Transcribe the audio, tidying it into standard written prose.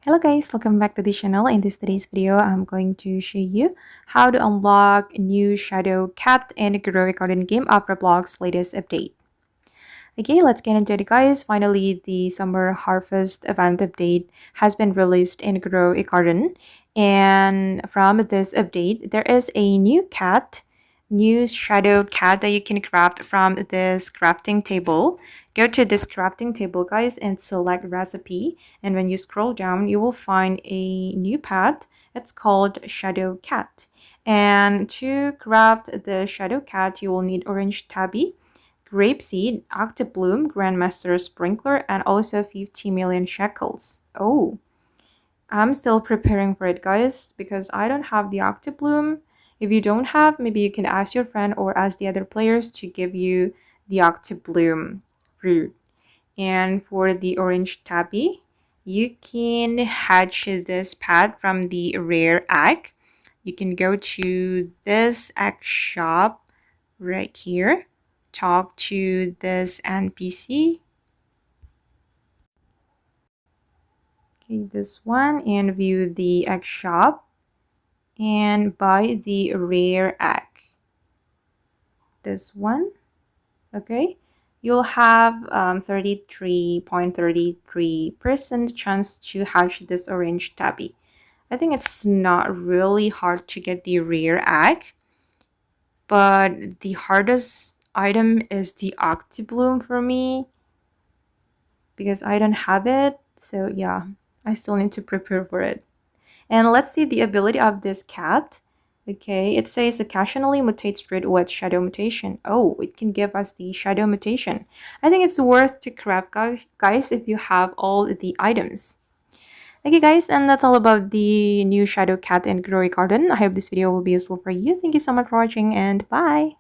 Hello guys, welcome back to the channel. In today's video, I'm going to show you how to unlock new Shadow Cat and Grow a Garden game of Roblox latest update. Okay, let's get into it guys. Finally, the Summer Harvest event update has been released in Grow a Garden. And from this update, there is a new cat, new Shadow Cat that you can craft from this crafting table. Go to this crafting table guys and select recipe, and when you scroll down you will find a new pet. It's called Shadow Cat, and to craft the Shadow Cat you will need Orange Tabby, grapeseed, Octabloom, Grandmaster Sprinkler, and also 50 million shekels. Oh, I'm still preparing for it guys because I don't have the Octabloom. If you don't have, maybe you can ask your friend or ask the other players to give you the Octabloom fruit. And for the Orange Tabby, you can hatch this pet from the rare egg. You can go to this egg shop right here, talk to this NPC, okay, this one, and view the egg shop and buy the rare egg, this one. Okay, you'll have 33.33% chance to hatch this Orange Tabby. I think it's not really hard to get the rare egg, but the hardest item is the Octabloom for me because I don't have it. So yeah, I still need to prepare for it. And let's see the ability of this cat. Okay, it says occasionally mutates fruit with Shadow Mutation. Oh, it can give us the Shadow Mutation. I think it's worth to craft, guys, if you have all the items. Okay, guys, and that's all about the new Shadow Cat and Growy Garden. I hope this video will be useful for you. Thank you so much for watching, and bye!